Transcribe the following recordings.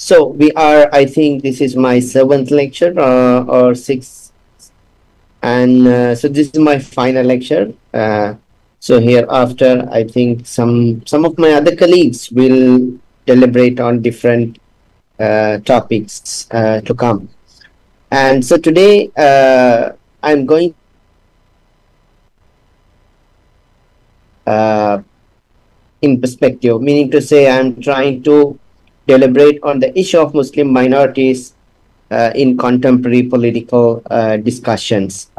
So we are, I think this is my seventh lecture or sixth, and so this is my final lecture. So hereafter, I think some of my other colleagues will deliberate on different topics to come. And so today, I'm going in perspective, meaning to say I'm trying to deliberate on the issue of Muslim minorities in contemporary political discussions.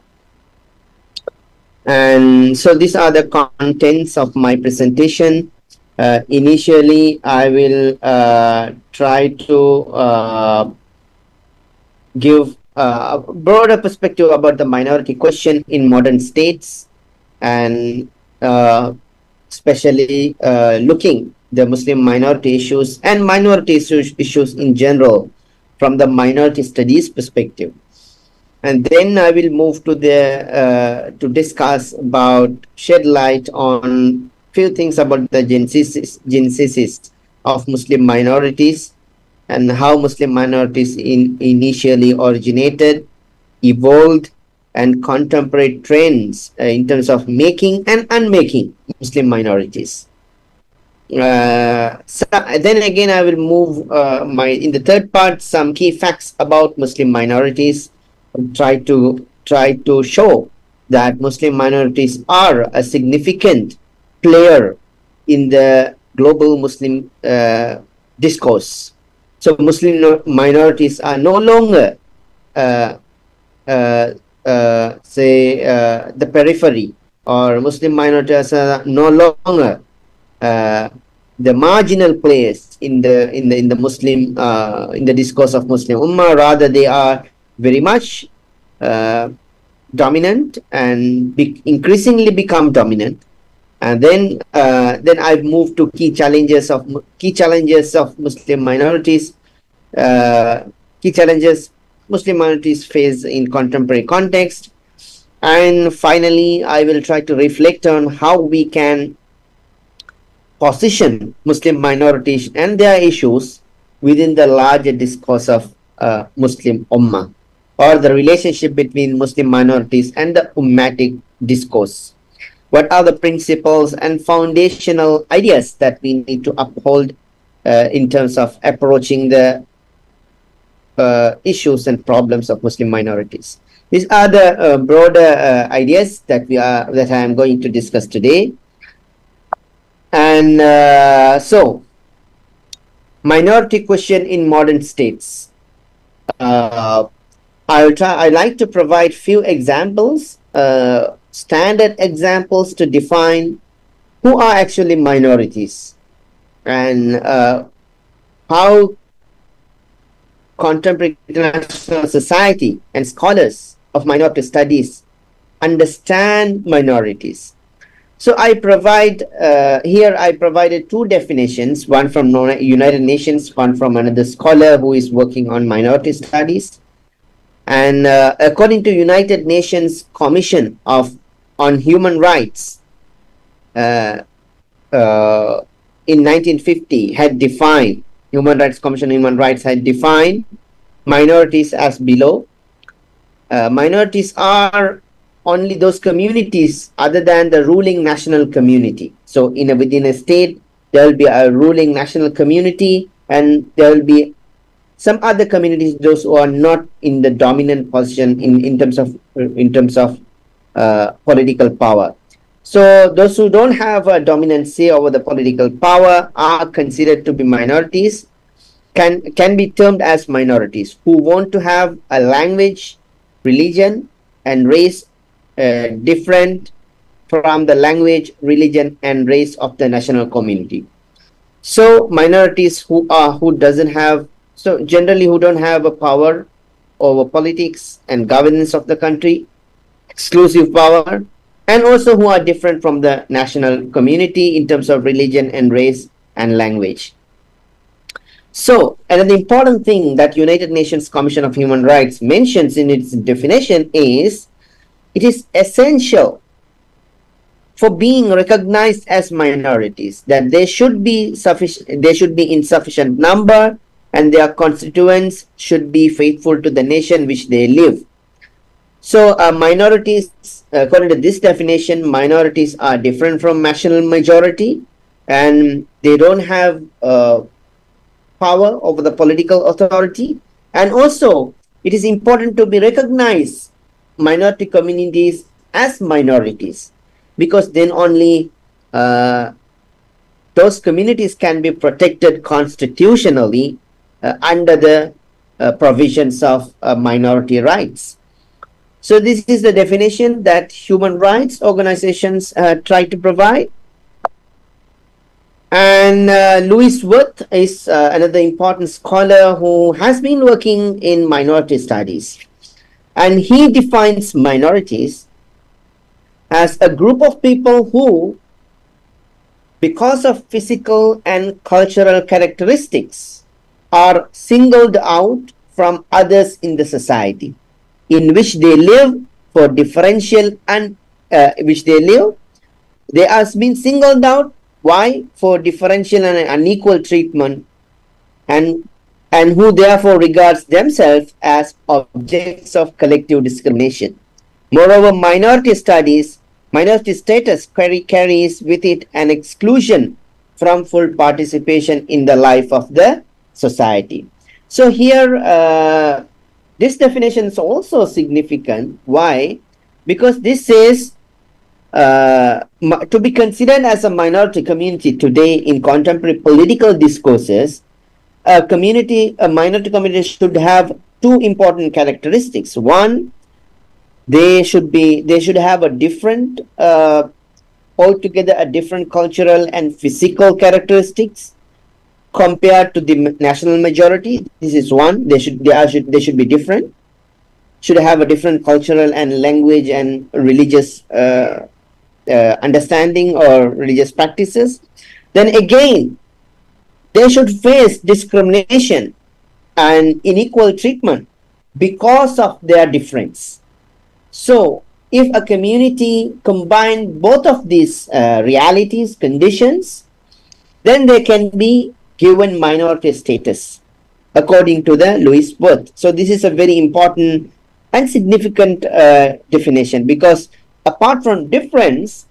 And so these are the contents of my presentation. Initially, I will try to give a broader perspective about the minority question in modern states, and especially looking the Muslim minority issues and minority issues in general from the minority studies perspective. And then I will move to the to discuss about shed light on few things about the genesis of Muslim minorities and how Muslim minorities initially originated, evolved, and contemporary trends in terms of making and unmaking Muslim minorities. So then again, I will move in the third part some key facts about Muslim minorities. Try to show that Muslim minorities are a significant player in the global Muslim discourse. So Muslim minorities are no longer the periphery, or Muslim minorities are no longer the marginal players in the Muslim in the discourse of Muslim Ummah. Rather, they are very much dominant and increasingly become dominant. And then I've moved to key challenges of Muslim minorities, key challenges Muslim minorities face in contemporary context. And finally, I will try to reflect on how we can position Muslim minorities and their issues within the larger discourse of Muslim Ummah, or the relationship between Muslim minorities and the Ummatic discourse. What are the principles and foundational ideas that we need to uphold in terms of approaching the issues and problems of Muslim minorities? These are the broader ideas that I am going to discuss today. And so, minority question in modern states. I like to provide few examples, standard examples to define who are actually minorities, and how contemporary international society and scholars of minority studies understand minorities. So I provide here I provided two definitions, one from United Nations, one from another scholar who is working on minority studies. And according to United Nations Commission on Human Rights, in 1950 had defined, Human Rights Commission on Human Rights had defined minorities as below. Minorities are only those communities other than the ruling national community. So within a state, there will be a ruling national community, and there will be some other communities, those who are not in the dominant position in terms of political power. So those who don't have a dominant say over the political power are considered to be minorities, can be termed as minorities, who want to have a language, religion, and race different from the language, religion, and race of the national community. So minorities who generally who don't have a power over politics and governance of the country, exclusive power, and also who are different from the national community in terms of religion and race and language. So, and an important thing that United Nations Commission of Human Rights mentions in its definition is, it is essential for being recognized as minorities that they should be in sufficient number and their constituents should be faithful to the nation which they live. So minorities, according to this definition, minorities are different from national majority, and they don't have power over the political authority. And also, it is important to be recognized minority communities as minorities, because then only those communities can be protected constitutionally under the provisions of minority rights. So this is the definition that human rights organizations try to provide. And Louis Wirth is another important scholar who has been working in minority studies. And he defines minorities as a group of people who, because of physical and cultural characteristics, are singled out from others in the society in which they live for differential and which they live. They are being singled out. Why? For differential and unequal treatment, and who therefore regards themselves as objects of collective discrimination. Moreover, minority status carries with it an exclusion from full participation in the life of the society. So here, this definition is also significant. Why? Because this says to be considered as a minority community today in contemporary political discourses, a minority community should have two important characteristics. One, they should have a different, altogether a different cultural and physical characteristics compared to the national majority. This is one. They should be different. Should have a different cultural and language and religious understanding or religious practices. Then again, they should face discrimination and unequal treatment because of their difference. So, if a community combine both of these realities, conditions, then they can be given minority status, according to the Louis Wirth. So, this is a very important and significant definition, because apart from difference,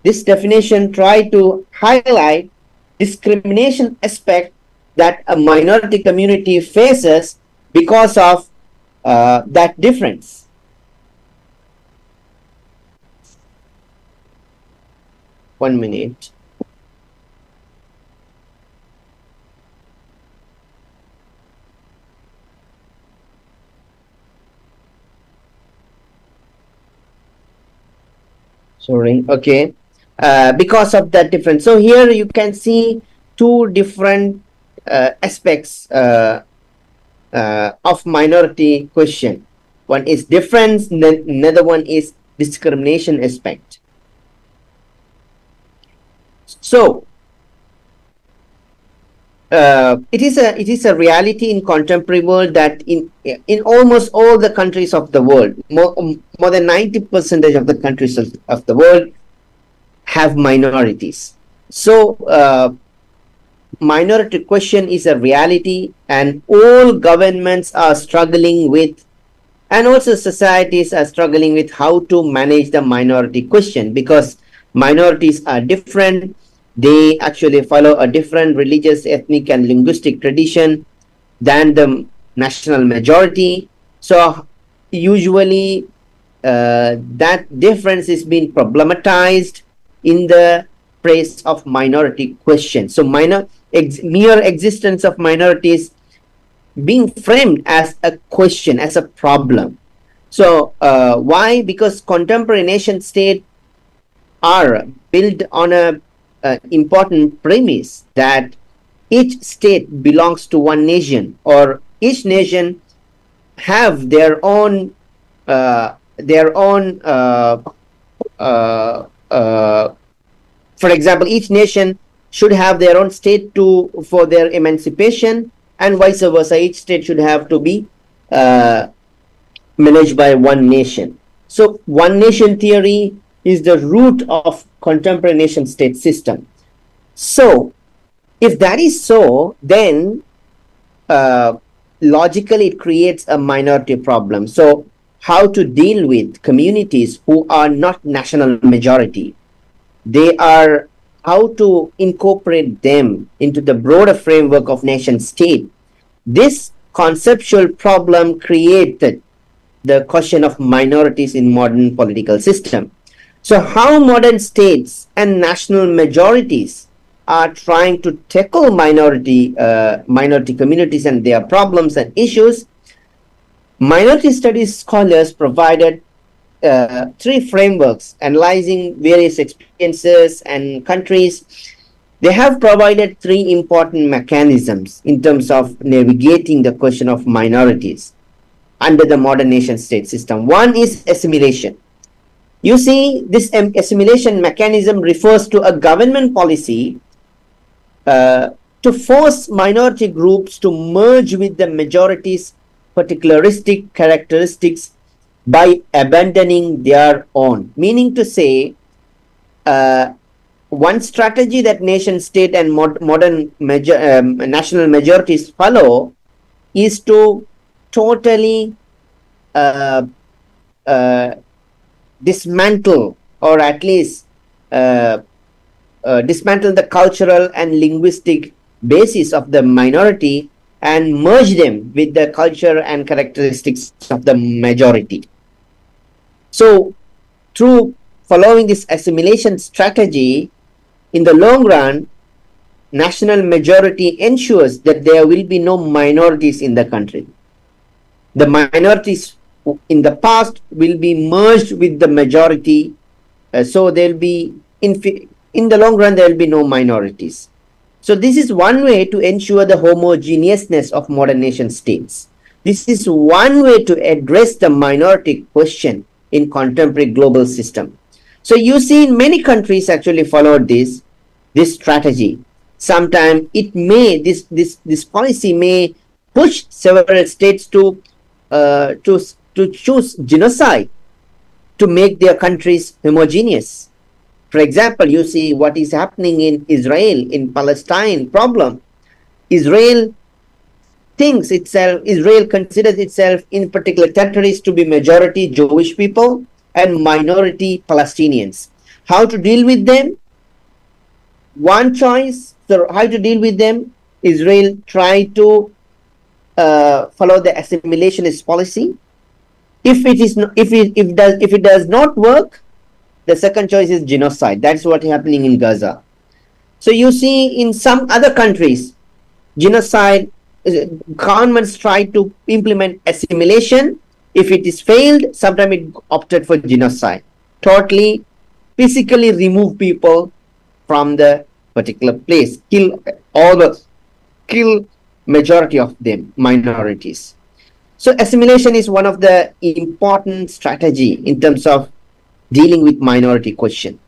this definition try to highlight discrimination aspect that a minority community faces because of that difference. One minute. Sorry. Okay. Because of that difference. So here you can see two different aspects of minority question. One is difference, and then another one is discrimination aspect. So it is a reality in contemporary world that in almost all the countries of the world, more than 90% of the countries of the world have minorities. So minority question is a reality, and all governments are struggling with, and also societies are struggling with how to manage the minority question, because minorities are different. They actually follow a different religious, ethnic, and linguistic tradition than the national majority. So usually that difference is being problematized in the praise of minority question. So mere existence of minorities being framed as a question, as a problem. So why? Because contemporary nation state are built on a important premise that each state belongs to one nation, or each nation have their own for example, each nation should have their own state for their emancipation, and vice versa. Each state should have to be managed by one nation. So one nation theory is the root of contemporary nation state system. So if that is so, then uh, logically it creates a minority problem. So how to deal with communities who are not national majority? They are how to incorporate them into the broader framework of nation state. This conceptual problem created the question of minorities in modern political system. So how modern states and national majorities are trying to tackle minority communities and their problems and issues. Minority studies scholars provided three frameworks analyzing various experiences and countries. They have provided three important mechanisms in terms of navigating the question of minorities under the modern nation state system. One is assimilation. You see, this assimilation mechanism refers to a government policy to force minority groups to merge with the majority's particularistic characteristics by abandoning their own. Meaning to say, one strategy that nation state and modern national majorities follow is to totally uh, uh, dismantle, or at least dismantle the cultural and linguistic basis of the minority and merge them with the culture and characteristics of the majority. So through following this assimilation strategy, in the long run, national majority ensures that there will be no minorities in the country. The minorities in the past will be merged with the majority, so there'll be in the long run there will be no minorities. So this is one way to ensure the homogeneousness of modern nation states. This is one way to address the minority question in contemporary global system. So you see, in many countries actually followed this strategy. Sometimes it may this policy may push several states to choose genocide to make their countries homogeneous. For example, you see what is happening in Israel, in Palestine problem. Israel considers itself in particular territories to be majority Jewish people and minority Palestinians. How to deal with them? One choice, so how to deal with them? Israel try to follow the assimilationist policy. If it does not work, the second choice is genocide. That's what is happening in Gaza. So you see, in some other countries, genocide, governments try to implement assimilation. If it is failed, sometimes it opted for genocide. Totally, physically remove people from the particular place, kill majority of them, minorities. So assimilation is one of the important strategy in terms of dealing with minority question,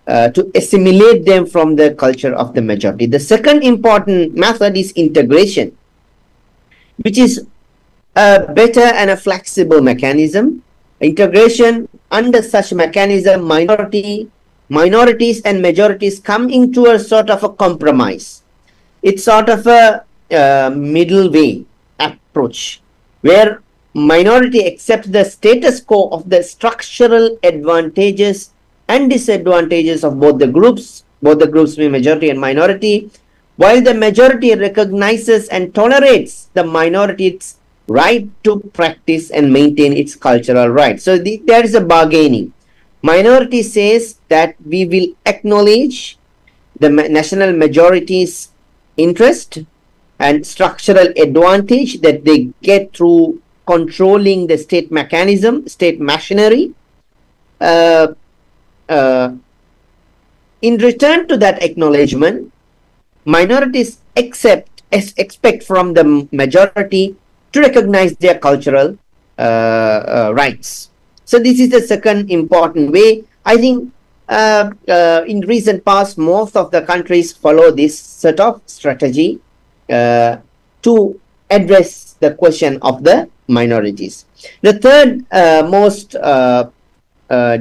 to assimilate them from the culture of the majority. The second important method is integration, which is a better and a flexible mechanism. Integration, under such mechanism, minorities and majorities come into a sort of a compromise. It's sort of a middle way approach where minority accepts the status quo of the structural advantages and disadvantages of both the groups being majority and minority, while the majority recognizes and tolerates the minority's right to practice and maintain its cultural rights. So there is a bargaining. Minority says that we will acknowledge the national majority's interest and structural advantage that they get through controlling the state mechanism, state machinery. In return to that acknowledgement, minorities expect from the majority to recognize their cultural rights. So this is the second important way. I think in recent past, most of the countries follow this sort of strategy to address the question of the minorities. The third most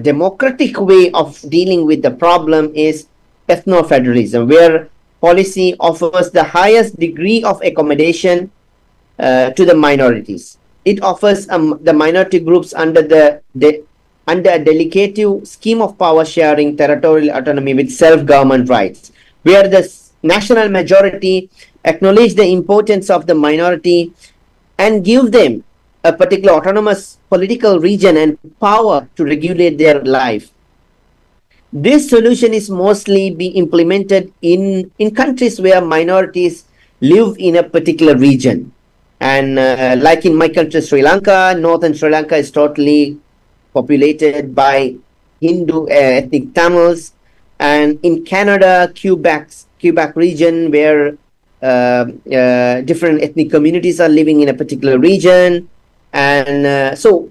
democratic way of dealing with the problem is ethno-federalism, where policy offers the highest degree of accommodation to the minorities. It offers the minority groups under under a delicate scheme of power sharing territorial autonomy with self-government rights, where the national majority acknowledge the importance of the minority and give them a particular autonomous political region and power to regulate their life. This solution is mostly being implemented in countries where minorities live in a particular region. And like in my country, Sri Lanka, northern Sri Lanka is totally populated by Hindu ethnic Tamils. And in Canada, Quebec region, where different ethnic communities are living in a particular region. And so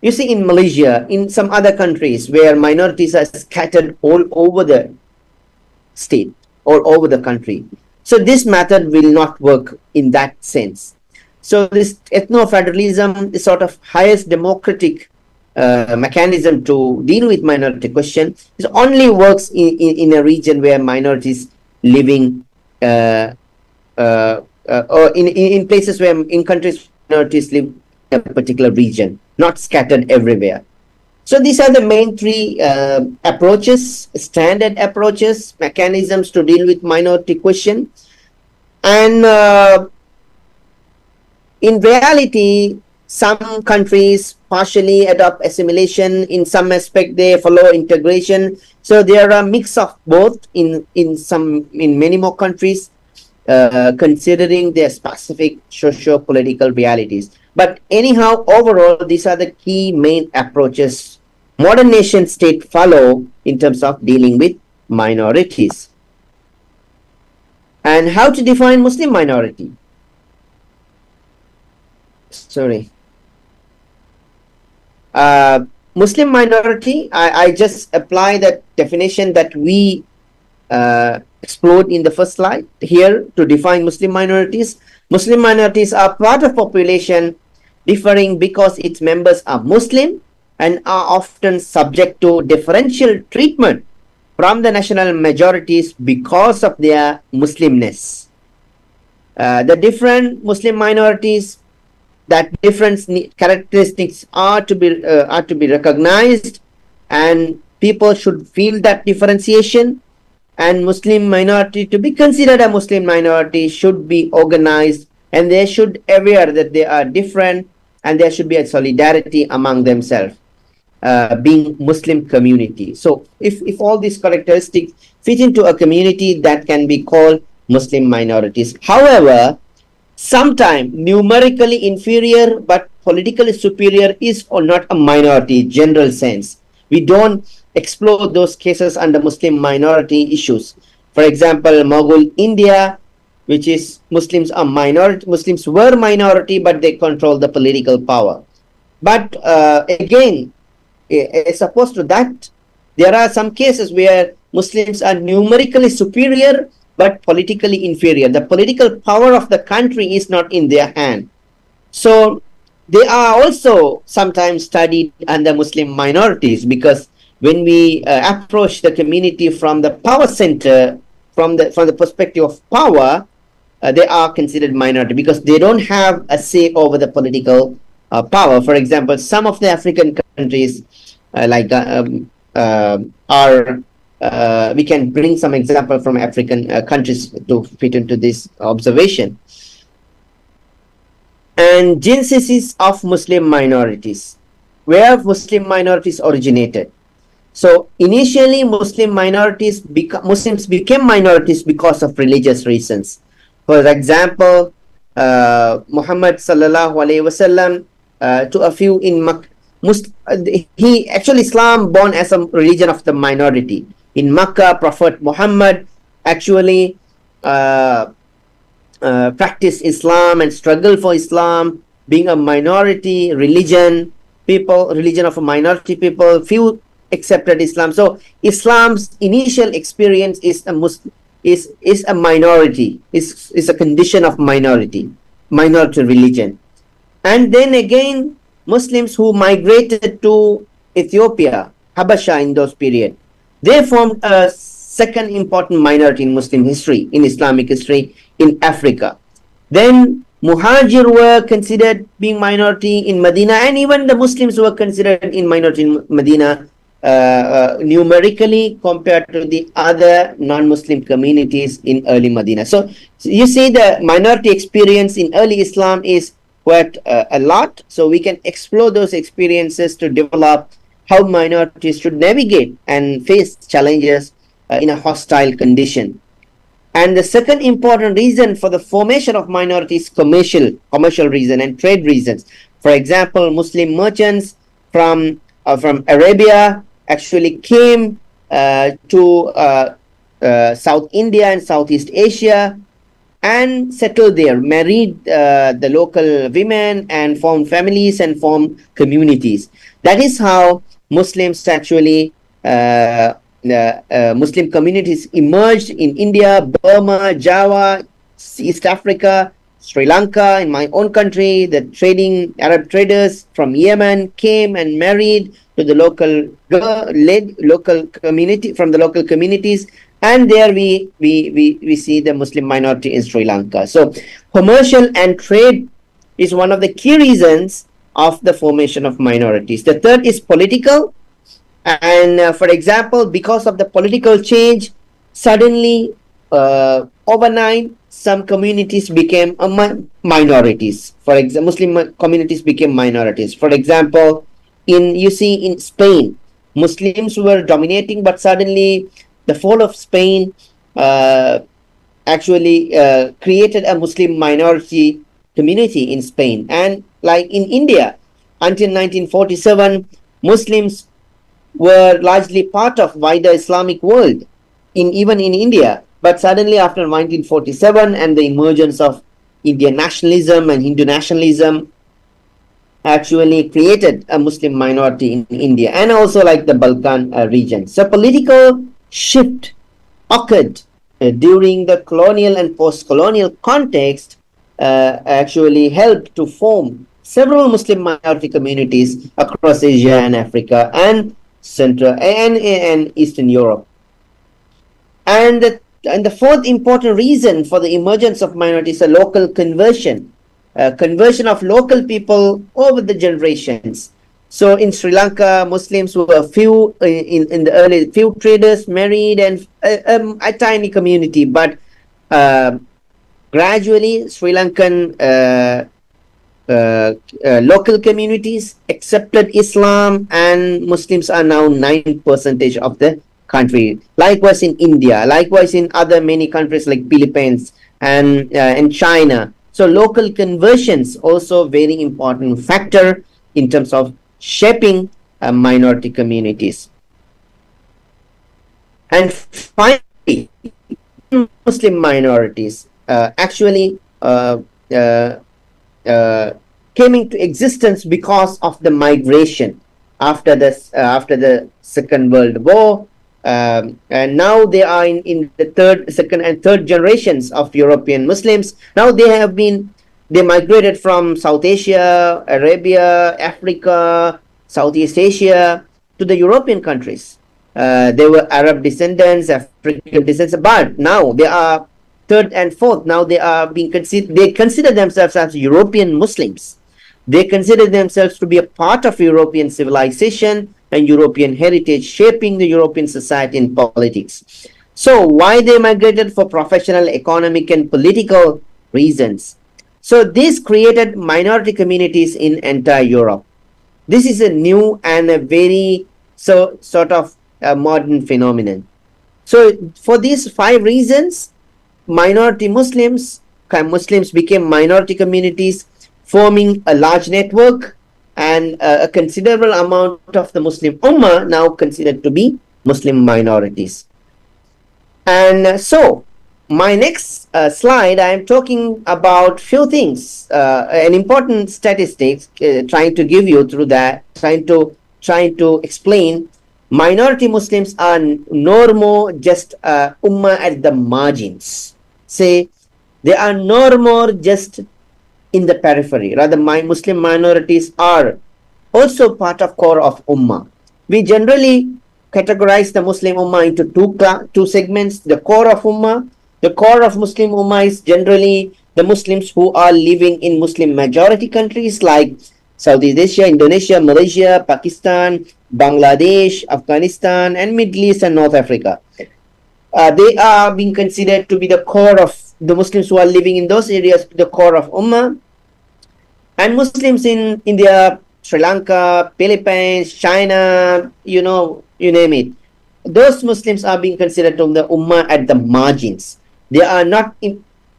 you see in Malaysia, in some other countries where minorities are scattered all over the state, all over the country. So this method will not work in that sense. So this ethno-federalism is sort of highest democratic mechanism to deal with minority question. It only works in a region where minorities living or in places where in countries minorities live in a particular region, not scattered everywhere. So these are the main three approaches, standard approaches, mechanisms to deal with minority question. And in reality, some countries partially adopt assimilation. In some aspect, they follow integration. So there are a mix of both in many more countries, considering their specific socio-political realities. But anyhow, overall, these are the key main approaches modern nation state follow in terms of dealing with minorities. And how to define Muslim minority? Sorry. Muslim minority, I just apply that definition that we explored in the first slide here to define Muslim minorities. Muslim minorities are part of population differing because its members are Muslim and are often subject to differential treatment from the national majorities because of their Muslimness. The different Muslim minorities, that different characteristics are to be recognized, and people should feel that differentiation. And Muslim minority, to be considered a Muslim minority, should be organized, and they should aware that they are different, and there should be a solidarity among themselves, being Muslim community. So if all these characteristics fit into a community, that can be called Muslim minorities. However, sometimes numerically inferior but politically superior is or not a minority general sense. We don't explore those cases under Muslim minority issues. For example, Mughal India, which is Muslims are minority, Muslims were minority, but they control the political power. But again, as opposed to that, there are some cases where Muslims are numerically superior but politically inferior. The political power of the country is not in their hand. So they are also sometimes studied under Muslim minorities, because when we approach the community from the power center, from the perspective of power, they are considered minority because they don't have a say over the political power. For example, some of the African countries we can bring some example from African countries to fit into this observation. And genesis of Muslim minorities, where Muslim minorities originated. So initially, Muslims became minorities because of religious reasons. For example, Mohamed sallallahu alaihi wasallam to a few in Makkah. He actually Islam born as a religion of the minority. In Makkah, Prophet Muhammad actually practiced Islam and struggled for Islam, being a minority religion of a minority people. Few accepted Islam. So Islam's initial experience is a minority, is a condition of minority religion. And then again, Muslims who migrated to Ethiopia, Habasha in those period, they formed a second important minority in Muslim history, in Islamic history, in Africa. Then Muhajir were considered being minority in Medina, and even the Muslims were considered in minority in Medina numerically compared to the other non-Muslim communities in early Medina. So you see the minority experience in early Islam is quite a lot. So we can explore those experiences to develop how minorities should navigate and face challenges in a hostile condition. And the second important reason for the formation of minorities, commercial reason and trade reasons. For example, Muslim merchants from Arabia actually came to South India and Southeast Asia and settled there, married the local women and formed families and formed communities. That is how Muslims actually Muslim communities emerged in India, Burma, Java, East Africa, Sri Lanka, in my own country. The Arab traders from Yemen came and married to the local community from the local communities, and there we see the Muslim minority in Sri Lanka. So commercial and trade is one of the key reasons of the formation of minorities. The third is political. And for example, because of the political change, suddenly overnight, some communities became minorities. For example, Muslim communities became minorities. For example, you see in Spain, Muslims were dominating, but suddenly the fall of Spain actually created a Muslim minority community in Spain. And like in India, until 1947, Muslims were largely part of wider Islamic world, even in India. But suddenly after 1947 and the emergence of Indian nationalism and Hindu nationalism actually created a Muslim minority in India and also like the Balkan region. So political shift occurred during the colonial and post-colonial context actually helped to form several Muslim minority communities across Asia and Africa and Central and Eastern Europe. And the fourth important reason for the emergence of minorities is a local conversion of local people over the generations. So in Sri Lanka, Muslims were few in the early, few traders married and a tiny community, but gradually Sri Lankan local communities accepted Islam, and Muslims are now 9% of the country. Likewise in India, likewise in other many countries like Philippines and China. So local conversions also very important factor in terms of shaping minority communities. And finally, Muslim minorities actually came into existence because of the migration after the Second World War, and now they are in the second and third generations of European Muslims. Now they migrated from South Asia, Arabia, Africa, Southeast Asia to the European countries. They were Arab descendants, African descendants, but now they are third and fourth. Now they are being considered. They consider themselves as European Muslims. They consider themselves to be a part of European civilization and European heritage, shaping the European society and politics. So why they migrated? For professional, economic, and political reasons. So this created minority communities in entire Europe. This is a new and a very sort of a modern phenomenon. So for these 5 reasons, minority Muslims became minority communities, forming a large network, and a considerable amount of the Muslim Ummah now considered to be Muslim minorities. And so my next slide, I am talking about few things, an important statistics, trying to give you through that, trying to explain. Minority Muslims are no more just Ummah at the margins. Say, they are no more just in the periphery. Rather, Muslim minorities are also part of core of Ummah. We generally categorize the Muslim Ummah into two segments. The core of Ummah. The core of Muslim Ummah is generally the Muslims who are living in Muslim majority countries like Southeast Asia, Indonesia, Malaysia, Pakistan, Bangladesh, Afghanistan, and Middle East and North Africa. They are being considered to be the core of the Muslims who are living in those areas, the core of Ummah. And Muslims in India, Sri Lanka, Philippines, China, you name it. Those Muslims are being considered to the Ummah at the margins. They are not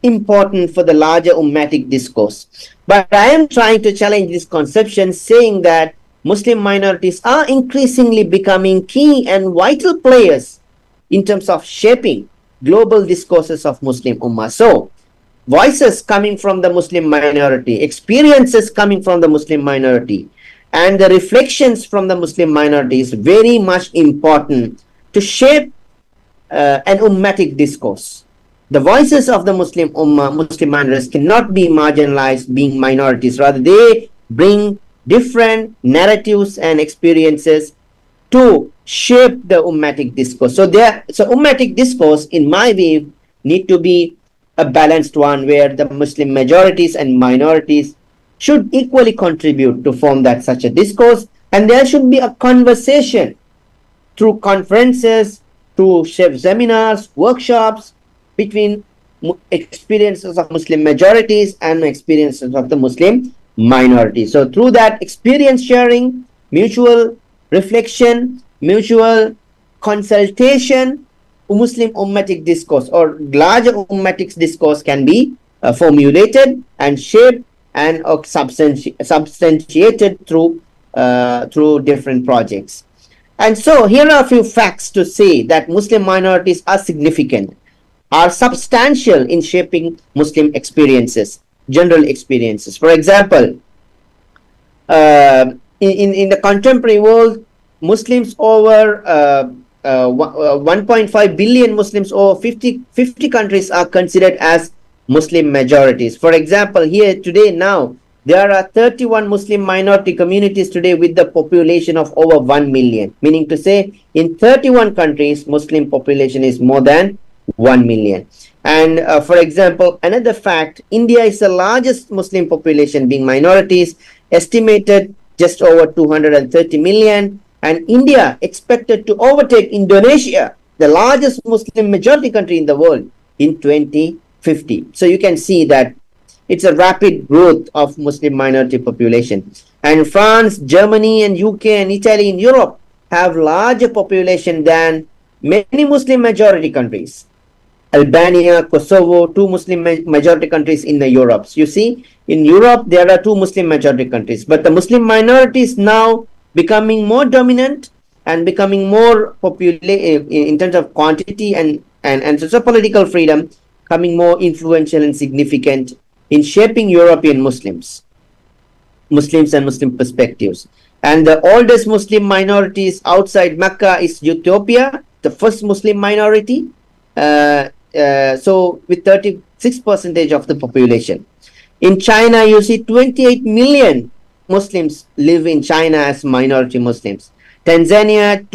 important for the larger Ummatic discourse. But I am trying to challenge this conception, saying that Muslim minorities are increasingly becoming key and vital players in terms of shaping global discourses of Muslim Ummah. So, voices coming from the Muslim minority, experiences coming from the Muslim minority, and the reflections from the Muslim minority is very much important to shape an Ummatic discourse. The voices of the Muslim Ummah, Muslim minorities cannot be marginalized being minorities. Rather, they bring different narratives and experiences to shape the Ummatic discourse. So Ummatic discourse, in my view, need to be a balanced one where the Muslim majorities and minorities should equally contribute to form that such a discourse, and there should be a conversation through conferences, through seminars, workshops between experiences of Muslim majorities and experiences of the Muslim minority. So through that experience sharing, mutual reflection, mutual consultation, Muslim Ummatic discourse or larger Ummatic discourse can be formulated and shaped and substantiated through different projects. And so here are a few facts to say that Muslim minorities are significant, are substantial in shaping Muslim experiences, general experiences. For example, in the contemporary world, Muslims over 1.5 billion Muslims over 50 countries are considered as Muslim majorities. For example, here today now, there are 31 Muslim minority communities today with the population of over 1 million. Meaning to say, in 31 countries, Muslim population is more than 1 million. And for example, another fact, India is the largest Muslim population being minorities, estimated just over 230 million. And India expected to overtake Indonesia, the largest Muslim majority country in the world, in 2050. So you can see that it's a rapid growth of Muslim minority population. And France, Germany, and UK and Italy in Europe have larger population than many Muslim majority countries. Albania, Kosovo, two Muslim majority countries in the Europe. So you see, in Europe, there are two Muslim majority countries, but the Muslim minority is now becoming more dominant and becoming more popular in terms of quantity and socio-political freedom, becoming more influential and significant in shaping European Muslims and Muslim perspectives. And the oldest Muslim minorities outside Mecca is Ethiopia, the first Muslim minority, so with 36% of the population. In China, you see 28 million Muslims live in China as minority Muslims. Tanzania,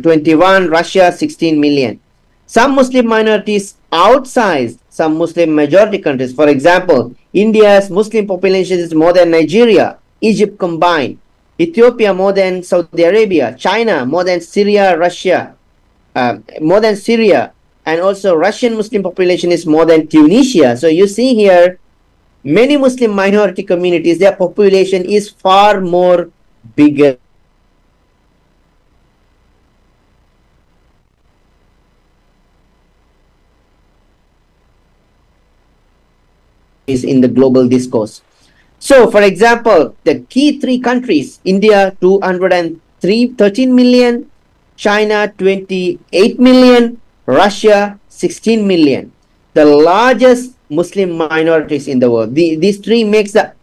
21, Russia, 16 million. Some Muslim minorities outside some Muslim majority countries. For example, India's Muslim population is more than Nigeria, Egypt combined. Ethiopia more than Saudi Arabia. China more than Syria, Russia. And also Russian Muslim population is more than Tunisia. So you see here, many Muslim minority communities, their population is far more bigger in the global discourse. So, for example, the key three countries, India 13 million, China 28 million, Russia 16 million. The largest Muslim minorities in the world. These three makes the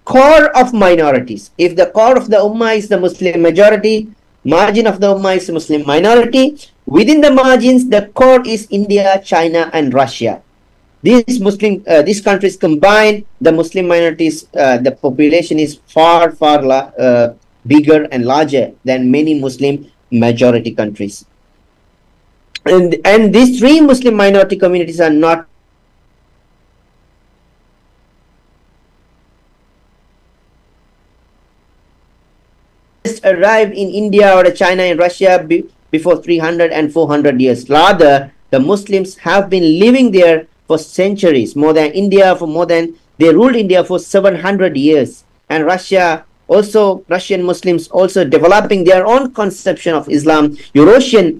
core of minorities. If the core of the Ummah is the Muslim majority, margin of the Ummah is Muslim minority. Within the margins, the core is India, China, and Russia. These countries combined, the Muslim minorities, the population is far bigger and larger than many Muslim majority countries. And these three Muslim minority communities are not just arrived in India or China and Russia before 300 and 400 years. Rather, the Muslims have been living there for centuries, more than India for more than, they ruled India for 700 years. And Russia also, Russian Muslims also developing their own conception of Islam, Eurasian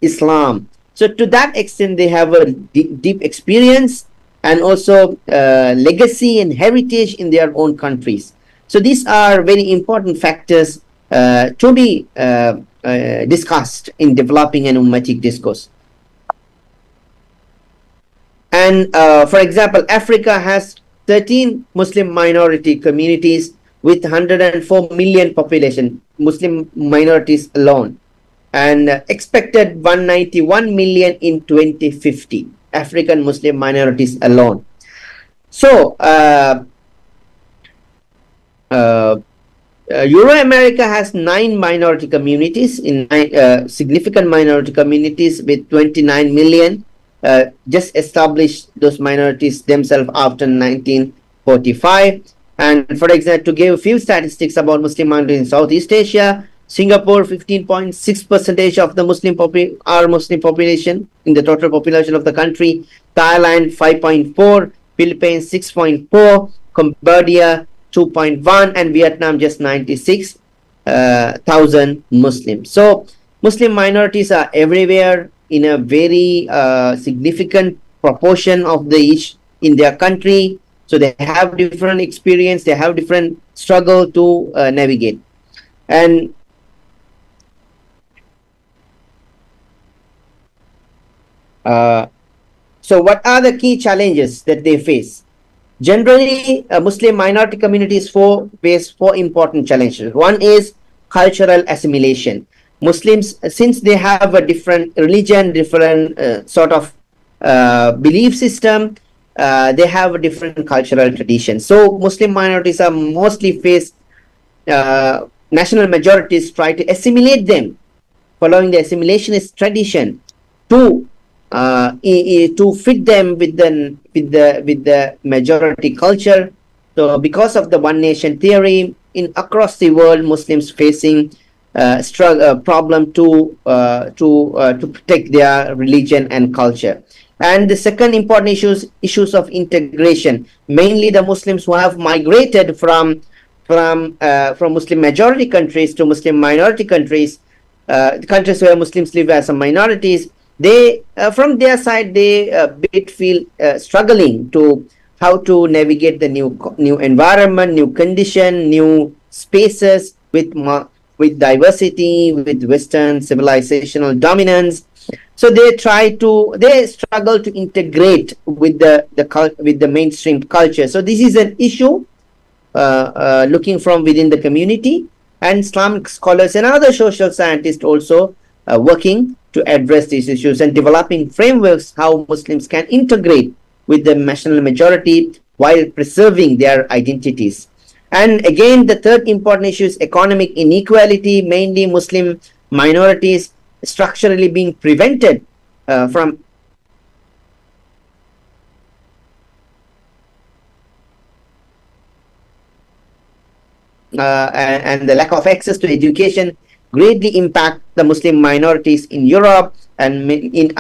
Islam. So to that extent, they have a deep experience and also legacy and heritage in their own countries. So these are very important factors to be discussed in developing an ummatic discourse. And for example, Africa has 13 Muslim minority communities with 104 million population, Muslim minorities alone, and expected 191 million in 2050, African Muslim minorities alone. So Euro-America has 9 minority communities, significant minority communities with 29 million, just established those minorities themselves after 1945. And for example, to give a few statistics about Muslim minorities in Southeast Asia, Singapore 15.6% of the Muslim population in the total population of the country, Thailand 5.4, Philippines 6.4, Cambodia 2.1, and Vietnam just 96,000 Muslims. So Muslim minorities are everywhere in a very significant proportion of each in their country. So they have different experience, they have different struggle to navigate. And so what are the key challenges that they face? Generally, Muslim minority communities face 4 important challenges. One is cultural assimilation. Muslims, since they have a different religion, different sort of belief system, they have a different cultural tradition. So Muslim minorities are mostly face, national majorities try to assimilate them, following the assimilationist tradition to fit them with the majority culture. So because of the one nation theory, across the world, Muslims facing problem to protect their religion and culture. And the second important issues of integration, mainly the Muslims who have migrated from Muslim majority countries to Muslim minority countries, countries where Muslims live as minorities. They from their side, they feel struggling to how to navigate the new environment, new condition, new spaces with diversity, with Western civilizational dominance. So they struggle to integrate with the mainstream culture. So this is an issue looking from within the community, and Islamic scholars and other social scientists also working to address these issues and developing frameworks how Muslims can integrate with the national majority while preserving their identities. And again, the third important issue is economic inequality, mainly Muslim minorities structurally being prevented from and the lack of access to education greatly impact the Muslim minorities in Europe and in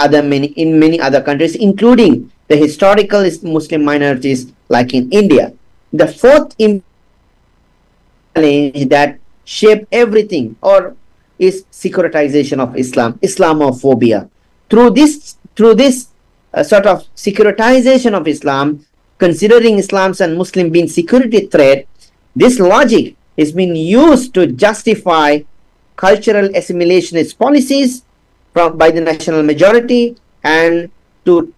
many other countries, including the historical Muslim minorities like in India. The fourth challenge that shape everything is securitization of Islam, Islamophobia. Through this sort of securitization of Islam, considering Islam's and Muslim being security threat, this logic is being used to justify cultural assimilationist policies by the national majority, and to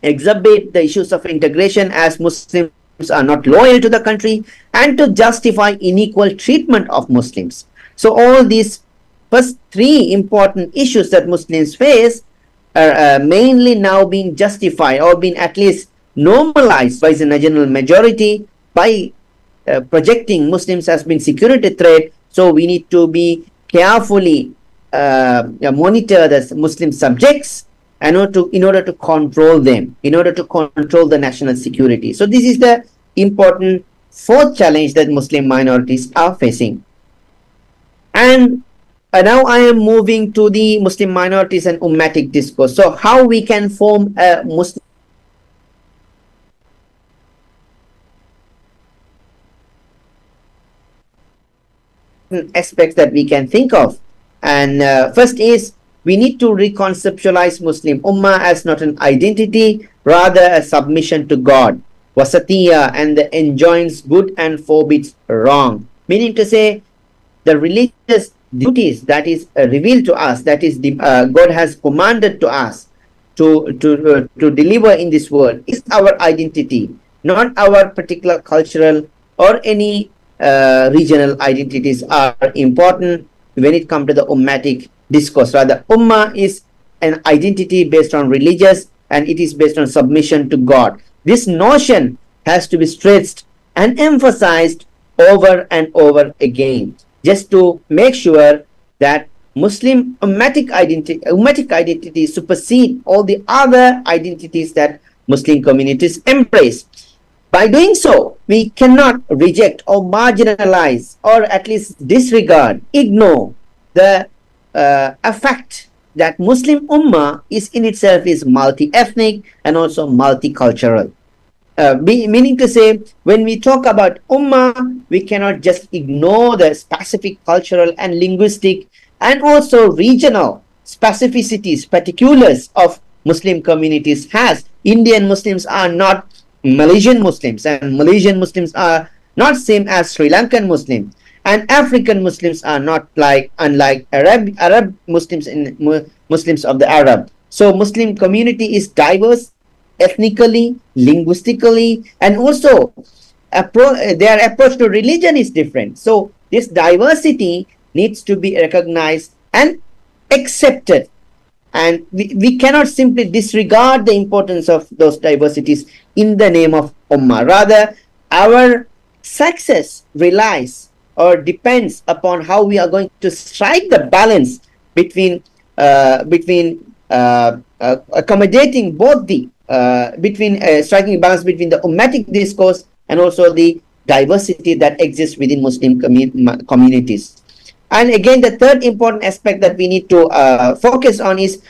exhibit the issues of integration as Muslims are not loyal to the country, and to justify unequal treatment of Muslims. So all these first 3 important issues that Muslims face are mainly now being justified or being at least normalized by the national majority by projecting Muslims as being security threat. So we need to be carefully monitor the Muslim subjects in order to control them, in order to control the national security. So this is the important fourth challenge that Muslim minorities are facing. And now I am moving to the Muslim minorities and Ummatic discourse. So how we can form a Muslim aspects that we can think of. And first is we need to reconceptualize Muslim Ummah as not an identity, rather a submission to God, wasatiyah, and that enjoins good and forbids wrong. Meaning to say, the religious duties that is revealed to us, that is God has commanded to us to deliver in this world, is our identity, not our particular cultural or any regional identities are important when it comes to the ummatic discourse. Rather, ummah is an identity based on religious, and it is based on submission to God. This notion has to be stressed and emphasized over and over again, just to make sure that Muslim ummatic identity supersede all the other identities that Muslim communities embrace. By doing so, we cannot reject or marginalize or at least disregard, ignore the fact that Muslim Ummah is in itself is multi-ethnic and also multicultural. Meaning to say, when we talk about Ummah, we cannot just ignore the specific cultural and linguistic and also regional specificities, particulars of Muslim communities has. Indian Muslims are not Malaysian Muslims, and Malaysian Muslims are not same as Sri Lankan Muslims, and African Muslims are not unlike Arab Muslims in Muslims of the Arab. So Muslim community is diverse ethnically, linguistically, and also their approach to religion is different. So this diversity needs to be recognized and accepted, and we cannot simply disregard the importance of those diversities in the name of Ummah. Rather, our success relies or depends upon how we are going to strike the balance between accommodating both the striking a balance between the ummatic discourse and also the diversity that exists within Muslim communities. And again, the third important aspect that we need to focus on is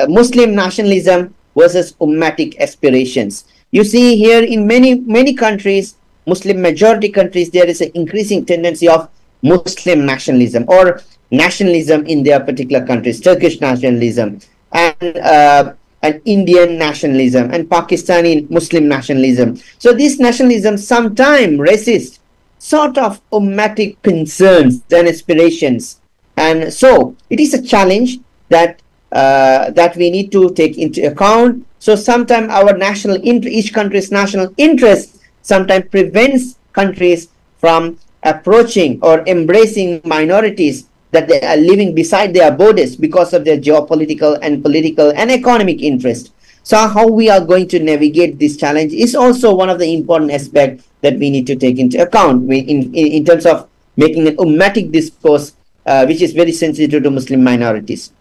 Muslim nationalism versus ummatic aspirations. You see here in many countries, Muslim majority countries, there is an increasing tendency of Muslim nationalism or nationalism in their particular countries, Turkish nationalism and Indian nationalism and Pakistani Muslim nationalism. So this nationalism sometimes resists sort of ummatic concerns and aspirations, and so it is a challenge that that we need to take into account. So sometimes our each country's national interest sometimes prevents countries from approaching or embracing minorities that they are living beside their borders because of their geopolitical and political and economic interest. So how we are going to navigate this challenge is also one of the important aspects that we need to take into account in terms of making an ummatic discourse which is very sensitive to Muslim minorities.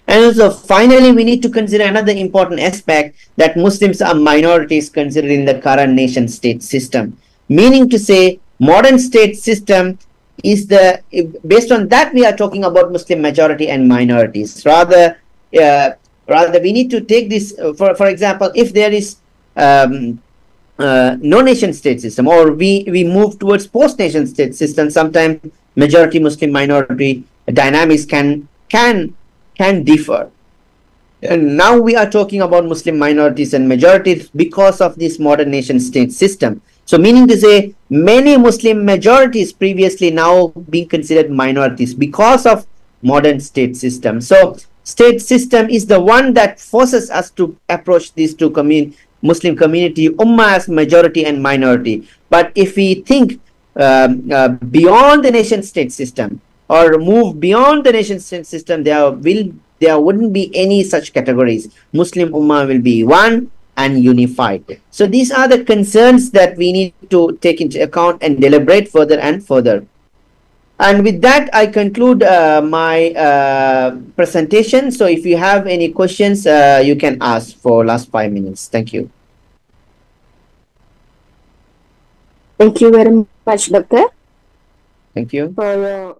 And also, finally, we need to consider another important aspect, that Muslims are minorities considered in the current nation-state system. Meaning to say, modern state system is based on that we are talking about Muslim majority and minorities. Rather, we need to take this, for example, if there is no nation-state system, or we move towards post-nation-state system, sometimes majority Muslim minority dynamics can differ. And now we are talking about Muslim minorities and majorities because of this modern nation-state system. So meaning to say, many Muslim majorities previously now being considered minorities because of modern state system. So state system is the one that forces us to approach these two Muslim community, Ummah as majority and minority. But if we think beyond the nation-state system, or move beyond the nation-state system, there wouldn't be any such categories. Muslim Ummah will be one and unified. So these are the concerns that we need to take into account and deliberate further and further. And with that, I conclude my presentation. So if you have any questions, you can ask for last 5 minutes. Thank you. Thank you very much, Doctor, Thank you. for your